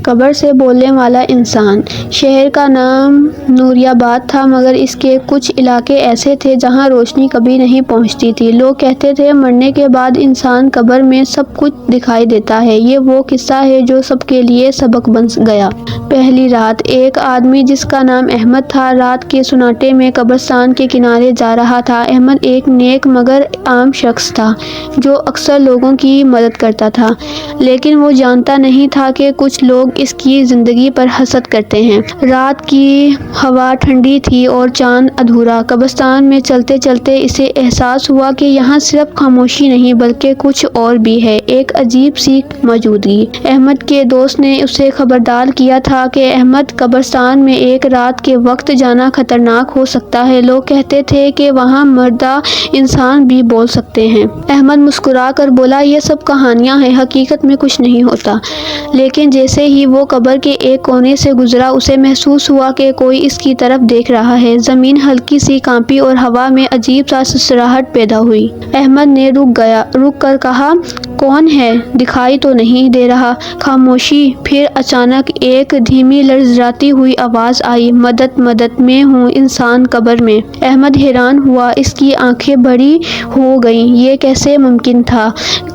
قبر سے بولنے والا انسان۔ شہر کا نام نوریاباد تھا، مگر اس کے کچھ علاقے ایسے تھے جہاں روشنی کبھی نہیں پہنچتی تھی۔ لوگ کہتے تھے مرنے کے بعد انسان قبر میں سب کچھ دکھائی دیتا ہے۔ یہ وہ قصہ ہے جو سب کے لیے سبق بن گیا۔ پہلی رات ایک آدمی جس کا نام احمد تھا رات کے سناٹے میں قبرستان کے کنارے جا رہا تھا۔ احمد ایک نیک مگر عام شخص تھا جو اکثر لوگوں کی مدد کرتا تھا، لیکن وہ جانتا نہیں تھا کہ کچھ لوگ اس کی زندگی پر حسد کرتے ہیں۔ رات کی ہوا ٹھنڈی تھی اور چاند ادھورا۔ قبرستان میں چلتے چلتے اسے احساس ہوا کہ یہاں صرف خاموشی نہیں بلکہ کچھ اور بھی ہے، ایک عجیب سی موجودگی۔ احمد کے دوست نے اسے خبردار کیا تھا کہ احمد، قبرستان میں ایک رات کے وقت جانا خطرناک ہو سکتا ہے۔ لوگ کہتے تھے کہ وہاں مردہ انسان بھی بول سکتے ہیں۔ احمد مسکرا کر بولا، یہ سب کہانیاں ہیں، حقیقت میں کچھ نہیں ہوتا۔ لیکن جیسے ہی وہ قبر کے ایک کونے سے گزرا، اسے محسوس ہوا کہ کوئی اس کی طرف دیکھ رہا ہے۔ زمین ہلکی سی کانپی اور ہوا میں عجیب سا سسراہٹ پیدا ہوئی۔ احمد نے رک کر کہا، کون ہے؟ دکھائی تو نہیں دے رہا۔ خاموشی۔ پھر اچانک ایک دھیمی لرزاتی ہوئی آواز آئی، مدد مدد، میں ہوں، انسان قبر میں۔ احمد حیران ہوا، اس کی آنکھیں بڑی ہو گئیں۔ یہ کیسے ممکن تھا؟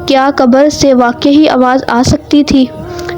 کیا قبر سے واقعی آواز آ سکتی تھی؟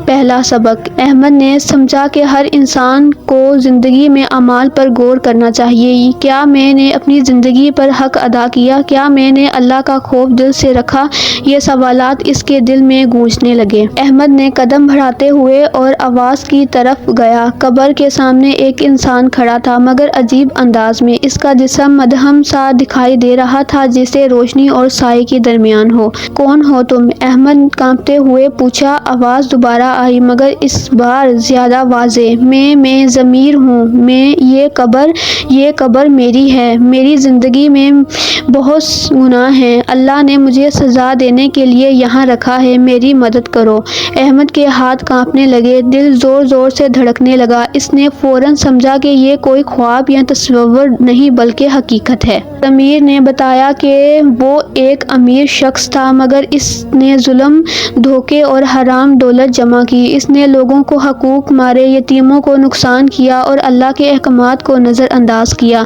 پہلا سبق۔ احمد نے سمجھا کہ ہر انسان کو زندگی میں اعمال پر غور کرنا چاہیے۔ کیا میں نے اپنی زندگی پر حق ادا کیا؟ کیا میں نے اللہ کا خوف دل سے رکھا؟ یہ سوالات اس کے دل میں گونجنے لگے۔ احمد نے قدم بڑھاتے ہوئے اور آواز کی طرف گیا۔ قبر کے سامنے ایک انسان کھڑا تھا، مگر عجیب انداز میں۔ اس کا جسم مدھم سا دکھائی دے رہا تھا، جیسے روشنی اور سائے کے درمیان ہو۔ کون ہو تم؟ احمد کانپتے ہوئے پوچھا۔ آواز دوبارہ آئی، مگر اس بار زیادہ واضح۔ میں ضمیر ہوں۔ یہ قبر میری ہے۔ میری زندگی میں بہت گناہ ہیں۔ اللہ نے مجھے سزا دینے کے لیے یہاں رکھا ہے، میری مدد کرو۔ احمد کے ہاتھ کانپنے لگے، دل زور زور سے دھڑکنے لگا۔ اس نے فوراً سمجھا کہ یہ کوئی خواب یا تصور نہیں بلکہ حقیقت ہے۔ ضمیر نے بتایا کہ وہ ایک امیر شخص تھا، مگر اس نے ظلم، دھوکے اور حرام دولت جمع کی۔ اس نے لوگوں کو حقوق مارے، یتیموں کو نقصان کیا اور اللہ کے احکامات کو نظر انداز کیا۔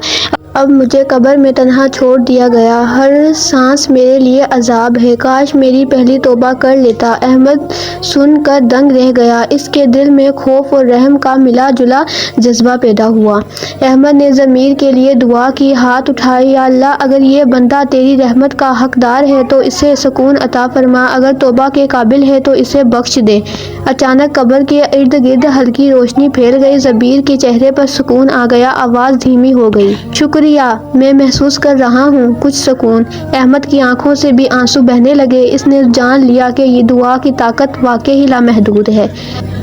اب مجھے قبر میں تنہا چھوڑ دیا گیا، ہر سانس میرے لیے عذاب ہے۔ کاش میری پہلی توبہ کر لیتا۔ احمد سن کر دنگ رہ گیا۔ اس کے دل میں خوف اور رحم کا ملا جلا جذبہ پیدا ہوا۔ احمد نے ضمیر کے لیے دعا کی، ہاتھ اٹھائے، یا اللہ، اگر یہ بندہ تیری رحمت کا حقدار ہے تو اسے سکون عطا فرما، اگر توبہ کے قابل ہے تو اسے بخش دے۔ اچانک قبر کے ارد گرد ہلکی روشنی پھیل گئی، ضمیر کے چہرے پر سکون آ گیا، آواز دھیمی ہو گئی۔ شکریہ، میں محسوس کر رہا ہوں کچھ سکون۔ احمد کی آنکھوں سے بھی آنسو بہنے لگے۔ اس نے جان لیا کہ یہ دعا کی طاقت واقعی لامحدود ہے۔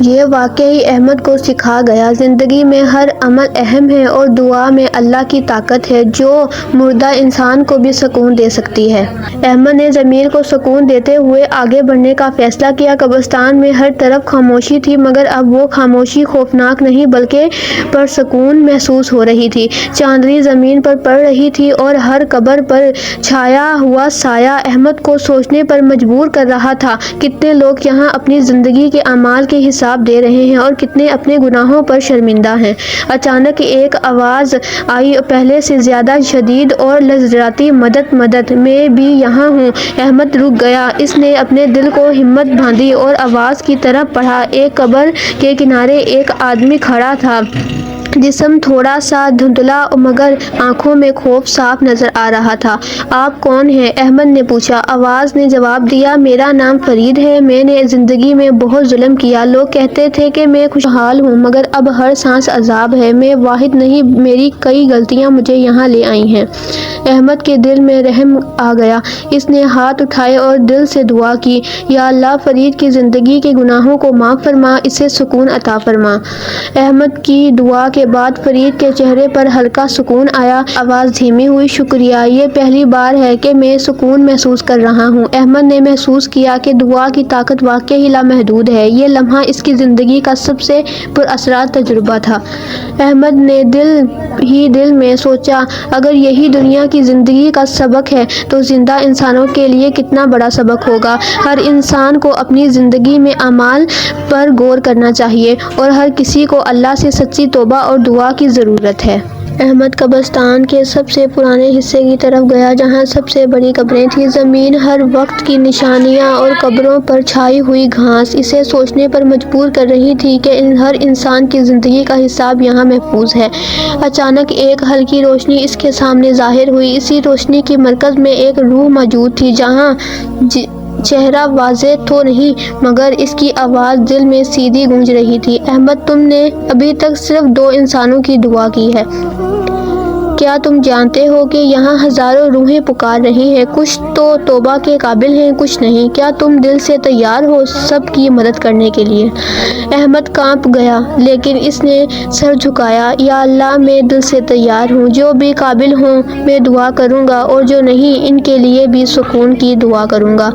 یہ واقعی احمد کو سکھا گیا، زندگی میں ہر عمل اہم ہے اور دعا میں اللہ کی طاقت ہے جو مردہ انسان کو بھی سکون دے سکتی ہے۔ احمد نے ضمیر کو سکون دیتے ہوئے آگے بڑھنے کا فیصلہ کیا۔ قبرستان میں ہر طرف خاموشی تھی، مگر اب وہ خاموشی خوفناک نہیں بلکہ پرسکون محسوس ہو رہی تھی۔ چاندنی زمین پر پڑ رہی تھی اور ہر قبر پر چھایا ہوا سایہ احمد کو سوچنے پر مجبور کر رہا تھا، کتنے لوگ یہاں اپنی زندگی کے اعمال کے حساب دے رہے ہیں اور کتنے اپنے گناہوں پر شرمندہ ہیں۔ اچانک ایک آواز آئی، پہلے سے زیادہ شدید اور لرزاتی، مدد مدد، میں بھی یہاں ہوں۔ احمد رک گیا۔ اس نے اپنے دل کو ہمت باندھی اور آواز کی طرف پڑھا۔ ایک قبر کے کنارے ایک آدمی کھڑا تھا، جسم تھوڑا سا دھندلا مگر آنکھوں میں خوف صاف نظر آ رہا تھا۔ آپ کون ہیں؟ احمد نے پوچھا۔ آواز نے جواب دیا، میرا نام فرید ہے، میں نے زندگی میں بہت ظلم کیا۔ لوگ کہتے تھے کہ میں خوشحال ہوں، مگر اب ہر سانس عذاب ہے۔ میں واحد نہیں، میری کئی غلطیاں مجھے یہاں لے آئی ہیں۔ احمد کے دل میں رحم آ گیا۔ اس نے ہاتھ اٹھائے اور دل سے دعا کی، یا اللہ، فرید کی زندگی کے گناہوں کو معاف فرما، اسے سکون عطا فرما۔ احمد کی دعا کے بعد فرید کے چہرے پر ہلکا سکون آیا، آواز دھیمی ہوئی۔ شکریہ، یہ پہلی بار ہے کہ میں سکون محسوس کر رہا ہوں۔ احمد نے محسوس کیا کہ دعا کی طاقت واقعی لامحدود ہے۔ یہ لمحہ اس کی زندگی کا سب سے پر اثرات تجربہ تھا۔ احمد نے دل میں سوچا، اگر یہی دنیا کی زندگی کا سبق ہے تو زندہ انسانوں کے لیے کتنا بڑا سبق ہوگا۔ ہر انسان کو اپنی زندگی میں اعمال پر غور کرنا چاہیے اور ہر کسی کو اللہ سے سچی توبہ اور دعا کی ضرورت ہے۔ احمد قبرستان کے سب سے پرانے حصے کی طرف گیا جہاں سب سے بڑی قبریں تھیں۔ زمین، ہر وقت کی نشانیاں اور قبروں پر چھائی ہوئی گھاس اسے سوچنے پر مجبور کر رہی تھی کہ ہر انسان کی زندگی کا حساب یہاں محفوظ ہے۔ اچانک ایک ہلکی روشنی اس کے سامنے ظاہر ہوئی۔ اسی روشنی کے مرکز میں ایک روح موجود تھی جہاں چہرہ واضح تو نہیں مگر اس کی آواز دل میں سیدھی گونج رہی تھی۔ احمد، تم نے ابھی تک صرف 2 انسانوں کی دعا کی ہے۔ کیا تم جانتے ہو کہ یہاں ہزاروں روحیں پکار رہی ہیں؟ کچھ تو توبہ کے قابل ہیں، کچھ نہیں۔ کیا تم دل سے تیار ہو سب کی مدد کرنے کے لیے؟ احمد کانپ گیا لیکن اس نے سر جھکایا۔ یا اللہ، میں دل سے تیار ہوں۔ جو بھی قابل ہوں میں دعا کروں گا اور جو نہیں ان کے لیے بھی سکون کی دعا کروں گا۔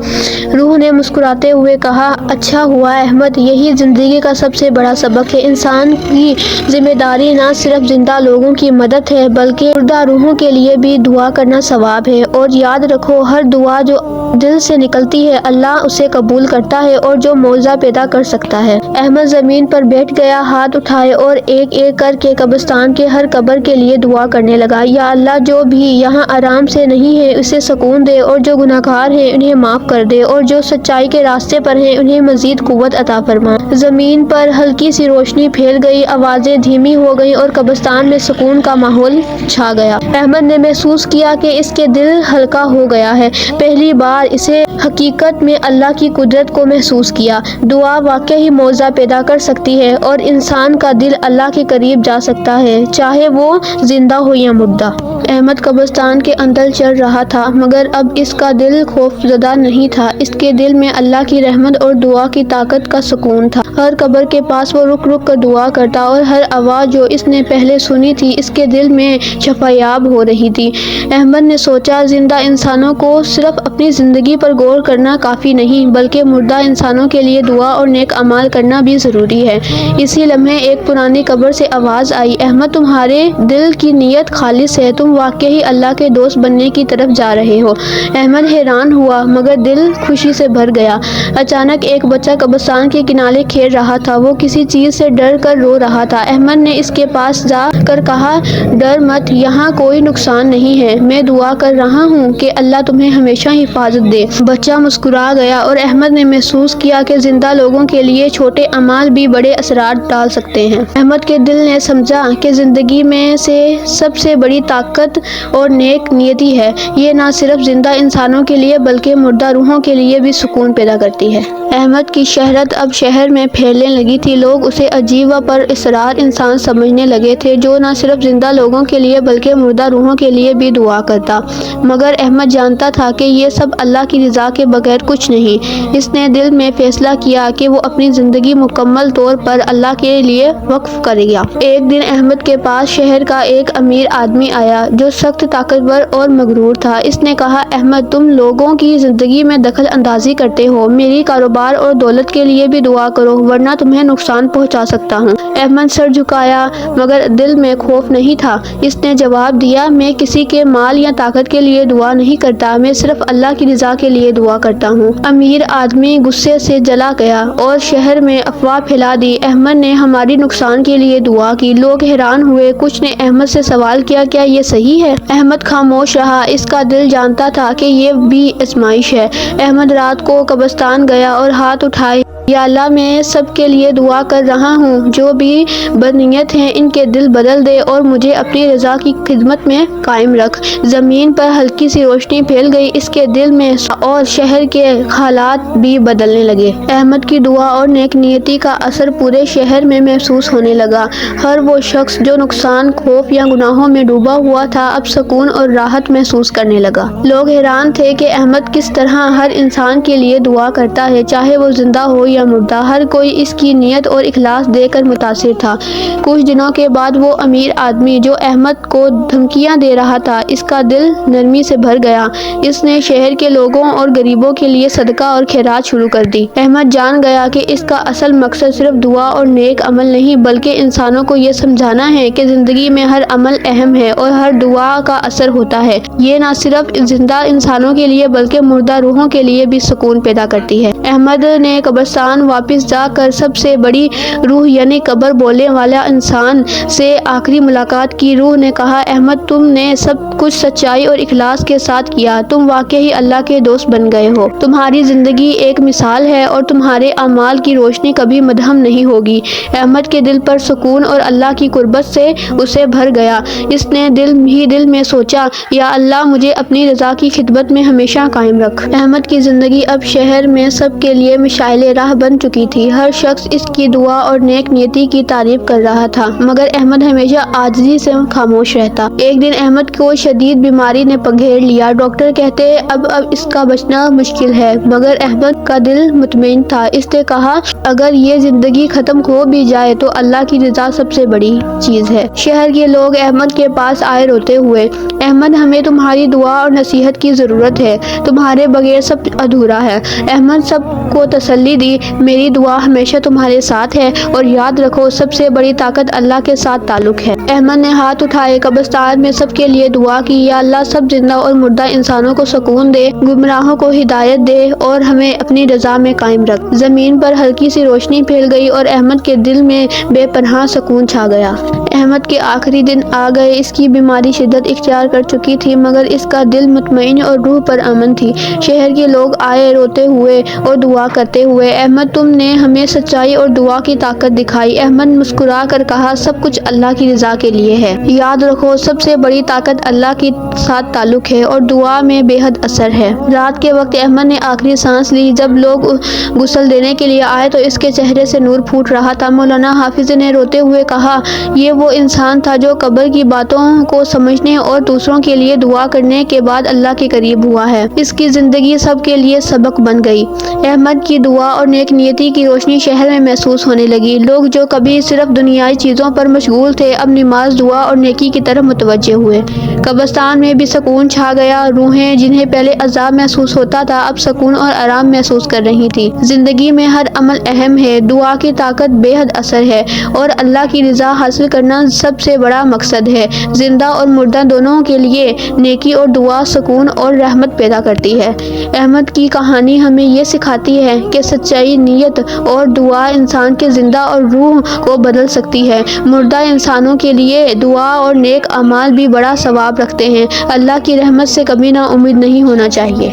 روح نے مسکراتے ہوئے کہا، اچھا ہوا احمد، یہی زندگی کا سب سے بڑا سبق ہے۔ انسان کی ذمہ داری نہ صرف زندہ لوگوں کی مدد ہے بلکہ مردہ روحوں کے لیے بھی دعا کرنا ثواب ہے۔ اور یاد رکھو، ہر دعا جو دل سے نکلتی ہے اللہ اسے قبول کرتا ہے اور جو معجزہ پیدا کر سکتا ہے۔ احمد زمین پر بیٹھ گیا، ہاتھ اٹھائے اور ایک ایک کر کے قبرستان کے ہر قبر کے لیے دعا کرنے لگا۔ یا اللہ، جو بھی یہاں آرام سے نہیں ہے اسے سکون دے، اور جو گناہگار ہیں انہیں معاف کر دے، اور جو سچائی کے راستے پر ہیں انہیں مزید قوت عطا فرما۔ زمین پر ہلکی سی روشنی پھیل گئی، آوازیں دھیمی ہو گئیں اور قبرستان میں سکون کا ماحول چھا گیا۔ احمد نے محسوس کیا کہ اس کے دل ہلکا ہو گیا ہے۔ پہلی بار اسے حقیقت میں اللہ کی قدرت کو محسوس کیا۔ دعا واقعی معجزہ پیدا کر سکتی ہے اور انسان کا دل اللہ کے قریب جا سکتا ہے، چاہے وہ زندہ ہو یا مردہ۔ احمد قبرستان کے اندر چل رہا تھا مگر اب اس کا دل خوف زدہ نہیں تھا۔ اس کے دل میں اللہ کی رحمت اور دعا کی طاقت کا سکون تھا۔ ہر قبر کے پاس وہ رک رک کر دعا کرتا اور ہر آواز جو اس نے پہلے سنی تھی اس کے دل میں شفا یاب ہو رہی تھی۔ احمد نے سوچا، زندہ انسانوں کو صرف اپنی زندگی پر غور کرنا کافی نہیں بلکہ مردہ انسانوں کے لیے دعا اور نیک اعمال کرنا بھی ضروری ہے۔ اسی لمحے ایک پرانی قبر سے آواز آئی، احمد، تمہارے دل کی نیت خالص ہے، تم واقعی اللہ کے دوست بننے کی طرف جا رہے ہو۔ احمد حیران ہوا مگر دل خوشی سے بھر گیا۔ اچانک ایک بچہ قبرستان کے کنارے کھیل رہا تھا، وہ کسی چیز سے ڈر کر رو رہا تھا۔ احمد نے اس کے پاس جا کر کہا، ڈر مت، یہاں کوئی نقصان نہیں ہے، میں دعا کر رہا ہوں کہ اللہ تمہیں ہمیشہ حفاظت دے۔ بچہ مسکرا گیا اور احمد نے محسوس کیا کہ زندہ لوگوں کے لیے چھوٹے اعمال بھی بڑے اثرات ڈال سکتے ہیں۔ احمد کے دل نے سمجھا کہ زندگی میں سے سب سے بڑی طاقت اور نیک نیتی ہے۔ یہ نہ صرف زندہ انسانوں کے لیے بلکہ مردہ روحوں کے لیے بھی سکون پیدا کرتی ہے۔ احمد کی شہرت اب شہر میں پھیلنے لگی تھی۔ لوگ اسے عجیب و پر اسرار انسان سمجھنے لگے تھے جو نہ صرف زندہ لوگوں کے لیے بلکہ مردہ روحوں کے لیے بھی دعا کرتا۔ مگر احمد جانتا تھا کہ یہ سب اللہ کی رضا کے بغیر کچھ نہیں۔ اس نے دل میں فیصلہ کیا کہ وہ اپنی زندگی مکمل طور پر اللہ کے لیے وقف کرے گا۔ ایک دن احمد کے پاس شہر کا ایک امیر آدمی آیا جو سخت طاقتور اور مغرور تھا۔ اس نے کہا، احمد، تم لوگوں کی زندگی میں دخل اندازی کرتے ہو، میری کاروبار اور دولت کے لیے بھی دعا کرو ورنہ تمہیں نقصان پہنچا سکتا ہوں۔ احمد سر جھکایا مگر دل میں خوف نہیں تھا۔ اس نے جواب دیا، میں کسی کے مال یا طاقت کے لیے دعا نہیں کرتا، میں صرف اللہ کی رضا کے لیے دعا کرتا ہوں۔ امیر آدمی غصے سے جلا گیا اور شہر میں افواہ پھیلا دی، احمد نے ہماری نقصان کے لیے دعا کی۔ لوگ حیران ہوئے، کچھ نے احمد سے سوال کیا، کیا یہ صحیح ہے؟ احمد خاموش رہا، اس کا دل جانتا تھا کہ یہ بھی آزمائش ہے۔ احمد رات کو قبرستان گیا اور ہاتھ اٹھائے، یا اللہ، میں سب کے لیے دعا کر رہا ہوں، جو بھی بدنیت ہیں ان کے دل بدل دے اور مجھے اپنی رضا کی خدمت میں قائم رکھ۔ زمین پر ہلکی سی روشنی پھیل گئی، اس کے دل میں اور شہر کے حالات بھی بدلنے لگے۔ احمد کی دعا اور نیک نیتی کا اثر پورے شہر میں محسوس ہونے لگا۔ ہر وہ شخص جو نقصان، خوف یا گناہوں میں ڈوبا ہوا تھا اب سکون اور راحت محسوس کرنے لگا۔ لوگ حیران تھے کہ احمد کس طرح ہر انسان کے لیے دعا کرتا ہے، چاہے وہ زندہ ہو یا مردہ، ہر کوئی اس کی نیت اور اخلاص دیکھ کر متاثر تھا۔ کچھ دنوں کے بعد وہ امیر آدمی جو احمد کو دھمکیاں دے رہا تھا، اس کا دل نرمی سے بھر گیا۔ اس نے شہر کے لوگوں اور غریبوں کے لیے صدقہ اور خیرات شروع کر دی۔ احمد جان گیا کہ اس کا اصل مقصد صرف دعا اور نیک عمل نہیں بلکہ انسانوں کو یہ سمجھانا ہے کہ زندگی میں ہر عمل اہم ہے اور ہر دعا کا اثر ہوتا ہے۔ یہ نہ صرف زندہ انسانوں کے لیے بلکہ مردہ روحوں کے لیے بھی سکون پیدا کرتی ہے۔ احمد نے قبرستان واپس جا کر سب سے بڑی روح یعنی قبر بولنے والا انسان سے آخری ملاقات کی۔ روح نے کہا، احمد تم نے سب کچھ سچائی اور اخلاص کے ساتھ کیا، تم واقعی اللہ کے دوست بن گئے ہو۔ تمہاری زندگی ایک مثال ہے اور تمہارے اعمال کی روشنی کبھی مدھم نہیں ہوگی۔ احمد کے دل پر سکون اور اللہ کی قربت سے اسے بھر گیا۔ اس نے دل میں سوچا، یا اللہ مجھے اپنی رضا کی خدمت میں ہمیشہ قائم رکھ۔ احمد کی زندگی اب شہر میں سب کے لیے مشعل راہ بن چکی تھی۔ ہر شخص اس کی دعا اور نیک نیتی کی تعریف کر رہا تھا، مگر احمد ہمیشہ عاجزی سے خاموش رہتا۔ ایک دن احمد کو شدید بیماری نے پگھیر لیا۔ ڈاکٹر کہتے اب اس کا بچنا مشکل ہے، مگر احمد کا دل مطمئن تھا۔ اس نے کہا، اگر یہ زندگی ختم ہو بھی جائے تو اللہ کی رضا سب سے بڑی چیز ہے۔ شہر کے لوگ احمد کے پاس آئے روتے ہوئے، احمد ہمیں تمہاری دعا اور نصیحت کی ضرورت ہے، تمہارے بغیر سب ادھورا ہے۔ احمد سب کو تسلی دی، میری دعا ہمیشہ تمہارے ساتھ ہے اور یاد رکھو سب سے بڑی طاقت اللہ کے ساتھ تعلق ہے۔ احمد نے ہاتھ اٹھائے، قبرستان میں سب کے لیے دعا کی، یا اللہ سب زندہ اور مردہ انسانوں کو سکون دے، گمراہوں کو ہدایت دے اور ہمیں اپنی رضا میں قائم رکھ۔ زمین پر ہلکی سی روشنی پھیل گئی اور احمد کے دل میں بے پناہ سکون چھا گیا۔ احمد کے آخری دن آ گئے۔ اس کی بیماری شدت اختیار کر چکی تھی، مگر اس کا دل مطمئن اور روح پر امن تھی۔ شہر کے لوگ آئے روتے ہوئے اور دعا کرتے ہوئے، احمد تم نے ہمیں سچائی اور دعا کی طاقت دکھائی۔ احمد مسکرا کر کہا، سب کچھ اللہ کی رضا کے لیے ہے۔ یاد رکھو سب سے بڑی طاقت اللہ کے ساتھ تعلق ہے اور دعا میں بے حد اثر ہے۔ رات کے وقت احمد نے آخری سانس لی۔ جب لوگ غسل دینے کے لیے آئے تو اس کے چہرے سے نور پھوٹ رہا تھا۔ مولانا حافظ نے روتے ہوئے کہا، یہ وہ انسان تھا جو قبر کی باتوں کو سمجھنے اور دوسروں کے لیے دعا کرنے کے بعد اللہ کے قریب ہوا ہے۔ اس کی زندگی سب کے لیے سبق بن گئی۔ احمد کی دعا اور نیک نیتی کی روشنی شہر میں محسوس ہونے لگی۔ لوگ جو کبھی صرف دنیائی چیزوں پر مشغول تھے اب نماز، دعا اور نیکی کی طرف متوجہ ہوئے۔ قبرستان میں بھی سکون چھا گیا۔ روحیں جنہیں پہلے عذاب محسوس ہوتا تھا اب سکون اور آرام محسوس کر رہی تھی۔ زندگی میں ہر عمل اہم ہے، دعا کی طاقت بے حد اثر ہے اور اللہ کی رضا حاصل کرنا سب سے بڑا مقصد ہے۔ زندہ اور مردہ دونوں کے لیے نیکی اور دعا سکون اور رحمت پیدا کرتی ہے۔ احمد کی کہانی ہمیں یہ سکھاتی ہے کہ سچائی نیت اور دعا انسان کے زندہ اور روح کو بدل سکتی ہے۔ مردہ انسانوں کے لیے دعا اور نیک اعمال بھی بڑا ثواب رکھتے ہیں۔ اللہ کی رحمت سے کبھی نا امید نہیں ہونا چاہیے۔